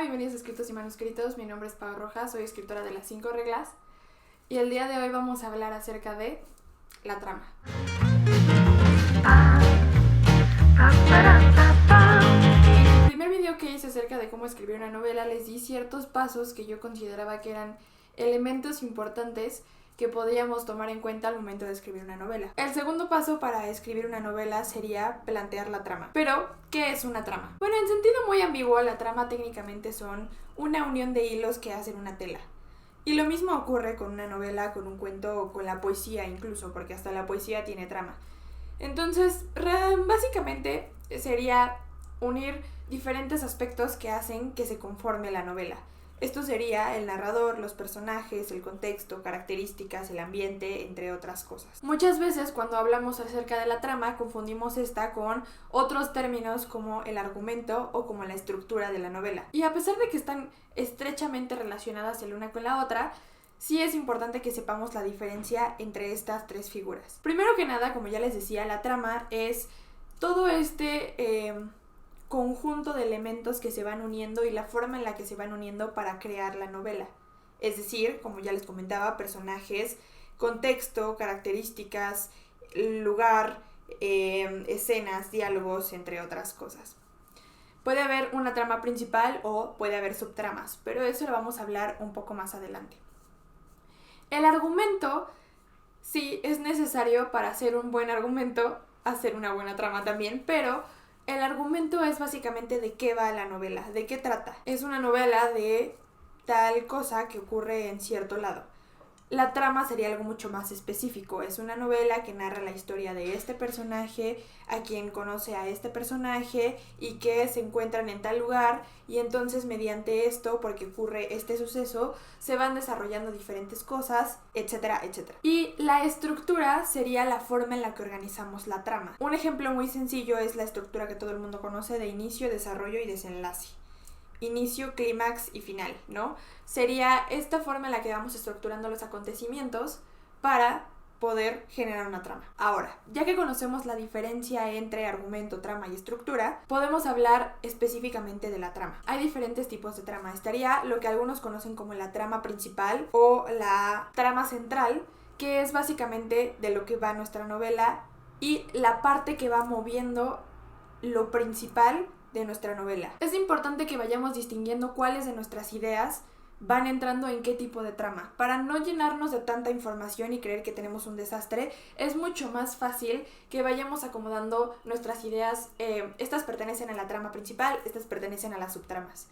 bienvenidos a Escritos y Manuscritos. Mi nombre es Pau Rojas, soy escritora de Las 5 Reglas y el día de hoy vamos a hablar acerca de la trama. En el primer video que hice acerca de cómo escribir una novela les di ciertos pasos que yo consideraba que eran elementos importantes que podíamos tomar en cuenta al momento de escribir una novela. El segundo paso para escribir una novela sería plantear la trama. Pero, ¿qué es una trama? Bueno, en sentido muy ambiguo, la trama técnicamente son una unión de hilos que hacen una tela. Y lo mismo ocurre con una novela, con un cuento o con la poesía incluso, porque hasta la poesía tiene trama. Entonces, básicamente sería unir diferentes aspectos que hacen que se conforme la novela. Esto sería el narrador, los personajes, el contexto, características, el ambiente, entre otras cosas. Muchas veces cuando hablamos acerca de la trama confundimos esta con otros términos como el argumento o como la estructura de la novela. Y a pesar de que están estrechamente relacionadas el una con la otra, sí es importante que sepamos la diferencia entre estas tres figuras. Primero que nada, como ya les decía, la trama es todo conjunto de elementos que se van uniendo y la forma en la que se van uniendo para crear la novela. Es decir, como ya les comentaba, personajes, contexto, características, lugar, escenas, diálogos, entre otras cosas. Puede haber una trama principal o puede haber subtramas, pero eso lo vamos a hablar un poco más adelante. El argumento, sí, es necesario para hacer un buen argumento, hacer una buena trama también, pero el argumento es básicamente de qué va la novela, de qué trata. Es una novela de tal cosa que ocurre en cierto lado. La trama sería algo mucho más específico. Es una novela que narra la historia de este personaje, a quien conoce a este personaje y que se encuentran en tal lugar y entonces mediante esto, porque ocurre este suceso, se van desarrollando diferentes cosas, etcétera, etcétera. Y la estructura sería la forma en la que organizamos la trama. Un ejemplo muy sencillo es la estructura que todo el mundo conoce de inicio, desarrollo y desenlace. Inicio, clímax y final, ¿no? Sería esta forma en la que vamos estructurando los acontecimientos para poder generar una trama. Ahora, ya que conocemos la diferencia entre argumento, trama y estructura, podemos hablar específicamente de la trama. Hay diferentes tipos de trama. Estaría lo que algunos conocen como la trama principal o la trama central, que es básicamente de lo que va nuestra novela y la parte que va moviendo lo principal de nuestra novela. Es importante que vayamos distinguiendo cuáles de nuestras ideas van entrando en qué tipo de trama. Para no llenarnos de tanta información y creer que tenemos un desastre, es mucho más fácil que vayamos acomodando nuestras ideas. Estas pertenecen a la trama principal, estas pertenecen a las subtramas.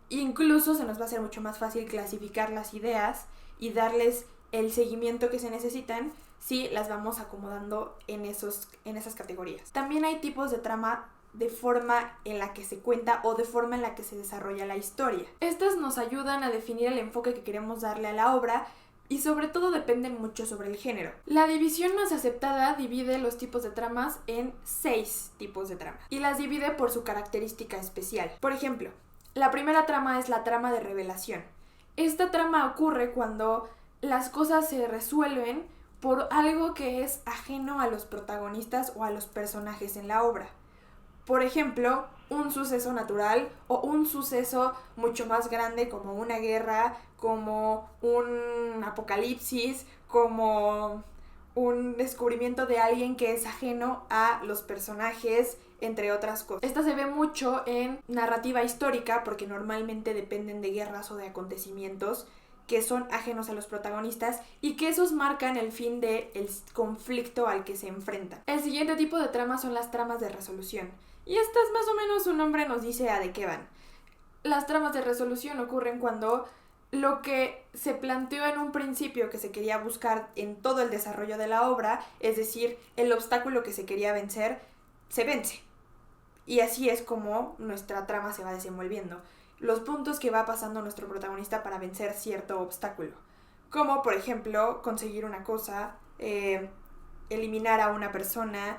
Incluso se nos va a hacer mucho más fácil clasificar las ideas y darles el seguimiento que se necesitan si las vamos acomodando en esas categorías. También hay tipos de trama de forma en la que se cuenta o de forma en la que se desarrolla la historia. Estas nos ayudan a definir el enfoque que queremos darle a la obra y sobre todo dependen mucho sobre el género. La división más aceptada divide los tipos de tramas en 6 tipos de trama y las divide por su característica especial. Por ejemplo, la primera trama es la trama de revelación. Esta trama ocurre cuando las cosas se resuelven por algo que es ajeno a los protagonistas o a los personajes en la obra. Por ejemplo, un suceso natural o un suceso mucho más grande como una guerra, como un apocalipsis, como un descubrimiento de alguien que es ajeno a los personajes, entre otras cosas. Esta se ve mucho en narrativa histórica porque normalmente dependen de guerras o de acontecimientos que son ajenos a los protagonistas y que esos marcan el fin del conflicto al que se enfrentan. El siguiente tipo de tramas son las tramas de resolución. Y estas más o menos su nombre nos dice a de qué van. Las tramas de resolución ocurren cuando lo que se planteó en un principio que se quería buscar en todo el desarrollo de la obra, es decir, el obstáculo que se quería vencer, se vence. Y así es como nuestra trama se va desenvolviendo. Los puntos que va pasando nuestro protagonista para vencer cierto obstáculo. Como, por ejemplo, conseguir una cosa, eliminar a una persona,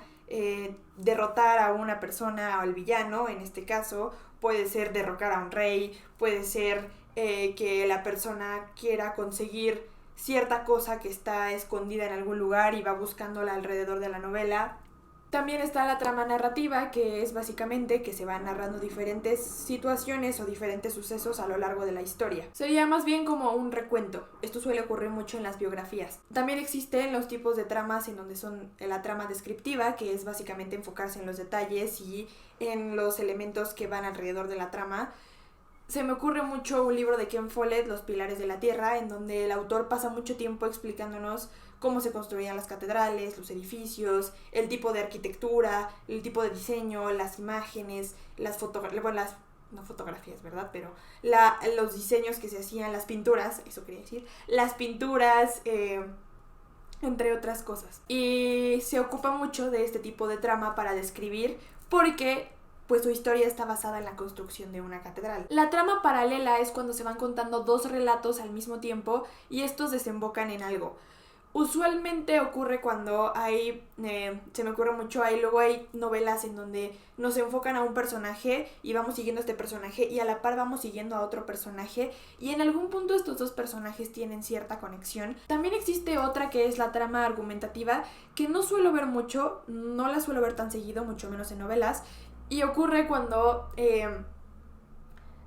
derrotar a una persona o al villano, en este caso puede ser derrocar a un rey, puede ser que la persona quiera conseguir cierta cosa que está escondida en algún lugar y va buscándola alrededor de la novela, También está la trama narrativa, que es básicamente que se van narrando diferentes situaciones o diferentes sucesos a lo largo de la historia. Sería más bien como un recuento. Esto suele ocurrir mucho en las biografías. También existen los tipos de tramas en donde son la trama descriptiva, que es básicamente enfocarse en los detalles y en los elementos que van alrededor de la trama. Se me ocurre mucho un libro de Ken Follett, Los Pilares de la Tierra, en donde el autor pasa mucho tiempo explicándonos cómo se construían las catedrales, los edificios, el tipo de arquitectura, el tipo de diseño, las imágenes, las fotografías, no fotografías, ¿verdad? Pero los diseños que se hacían, las pinturas, eso quería decir, las pinturas, entre otras cosas. Y se ocupa mucho de este tipo de trama para describir porque pues su historia está basada en la construcción de una catedral. La trama paralela es cuando se van contando dos relatos al mismo tiempo y estos desembocan en algo. Usualmente ocurre cuando hay, se me ocurre mucho, luego hay novelas en donde nos enfocan a un personaje y vamos siguiendo a este personaje y a la par vamos siguiendo a otro personaje y en algún punto estos dos personajes tienen cierta conexión. También existe otra que es la trama argumentativa, que no suelo ver mucho, no la suelo ver tan seguido, mucho menos en novelas, y ocurre cuando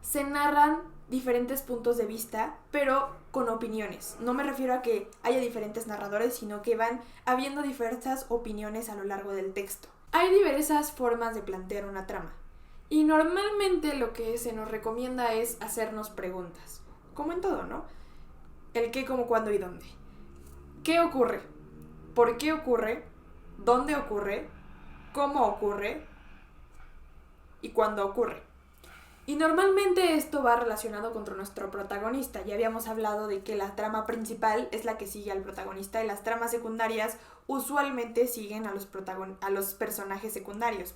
se narran diferentes puntos de vista, pero con opiniones. No me refiero a que haya diferentes narradores, sino que van habiendo diversas opiniones a lo largo del texto. Hay diversas formas de plantear una trama, y normalmente lo que se nos recomienda es hacernos preguntas, como en todo, ¿no? El qué, cómo, cuándo y dónde. ¿Qué ocurre? ¿Por qué ocurre? ¿Dónde ocurre? ¿Cómo ocurre? ¿Y cuándo ocurre? Y normalmente esto va relacionado con nuestro protagonista. Ya habíamos hablado de que la trama principal es la que sigue al protagonista y las tramas secundarias usualmente siguen a los personajes secundarios,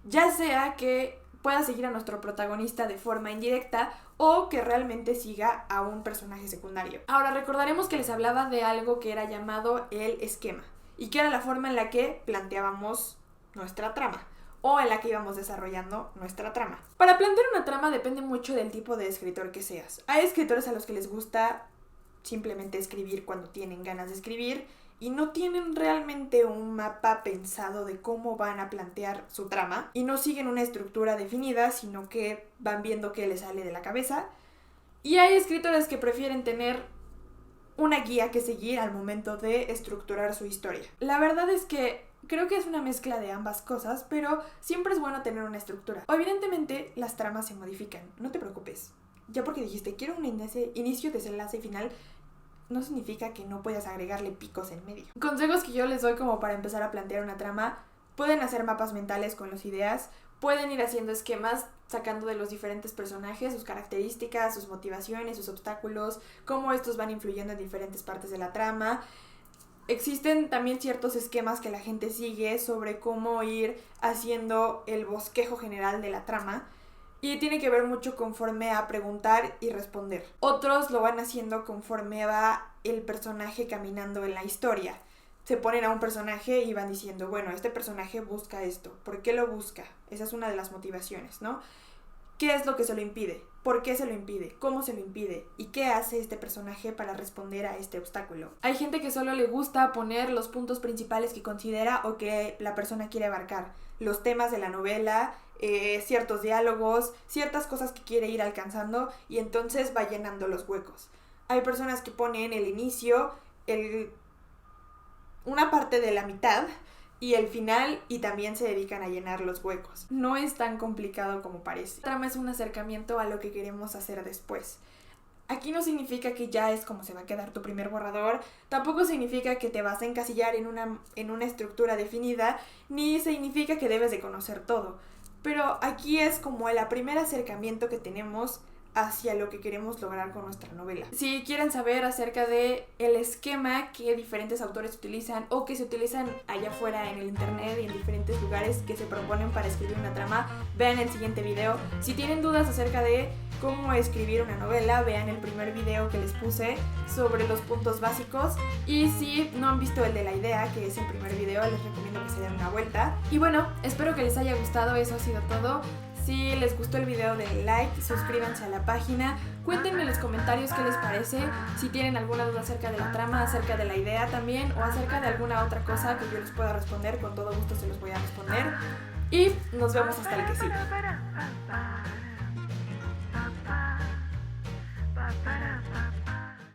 ya sea que pueda seguir a nuestro protagonista de forma indirecta o que realmente siga a un personaje secundario. Ahora recordaremos que les hablaba de algo que era llamado el esquema y que era la forma en la que planteábamos nuestra trama o en la que íbamos desarrollando nuestra trama. Para plantear una trama depende mucho del tipo de escritor que seas. Hay escritores a los que les gusta simplemente escribir cuando tienen ganas de escribir y no tienen realmente un mapa pensado de cómo van a plantear su trama y no siguen una estructura definida, sino que van viendo qué les sale de la cabeza. Y hay escritores que prefieren tener una guía que seguir al momento de estructurar su historia. La verdad es que creo que es una mezcla de ambas cosas, pero siempre es bueno tener una estructura. Evidentemente, las tramas se modifican, no te preocupes. Ya porque dijiste, quiero un inicio, desenlace y final, no significa que no puedas agregarle picos en medio. Consejos que yo les doy como para empezar a plantear una trama: pueden hacer mapas mentales con las ideas, pueden ir haciendo esquemas, sacando de los diferentes personajes sus características, sus motivaciones, sus obstáculos, cómo estos van influyendo en diferentes partes de la trama. Existen también ciertos esquemas que la gente sigue sobre cómo ir haciendo el bosquejo general de la trama y tiene que ver mucho conforme a preguntar y responder. Otros lo van haciendo conforme va el personaje caminando en la historia. Se ponen a un personaje y van diciendo, bueno, este personaje busca esto. ¿Por qué lo busca? Esa es una de las motivaciones, ¿no? ¿Qué es lo que se lo impide? ¿Por qué se lo impide? ¿Cómo se lo impide? ¿Y qué hace este personaje para responder a este obstáculo? Hay gente que solo le gusta poner los puntos principales que considera o que la persona quiere abarcar. Los temas de la novela, ciertos diálogos, ciertas cosas que quiere ir alcanzando y entonces va llenando los huecos. Hay personas que ponen el inicio, una parte de la mitad y el final, y también se dedican a llenar los huecos. No es tan complicado como parece. La trama es un acercamiento a lo que queremos hacer después. Aquí no significa que ya es como se va a quedar tu primer borrador, tampoco significa que te vas a encasillar en una estructura definida, ni significa que debes de conocer todo. Pero aquí es como el primer acercamiento que tenemos hacia lo que queremos lograr con nuestra novela. Si quieren saber acerca de el esquema que diferentes autores utilizan o que se utilizan allá afuera en el internet y en diferentes lugares que se proponen para escribir una trama, vean el siguiente video. Si tienen dudas acerca de cómo escribir una novela, vean el primer video que les puse sobre los puntos básicos. Y si no han visto el de la idea, que es el primer video, les recomiendo que se den una vuelta. Y bueno, espero que les haya gustado, eso ha sido todo. Si les gustó el video, denle like, suscríbanse a la página, cuéntenme en los comentarios qué les parece, si tienen alguna duda acerca de la trama, acerca de la idea también, o acerca de alguna otra cosa que yo les pueda responder, con todo gusto se los voy a responder. Y nos vemos hasta el que sigue.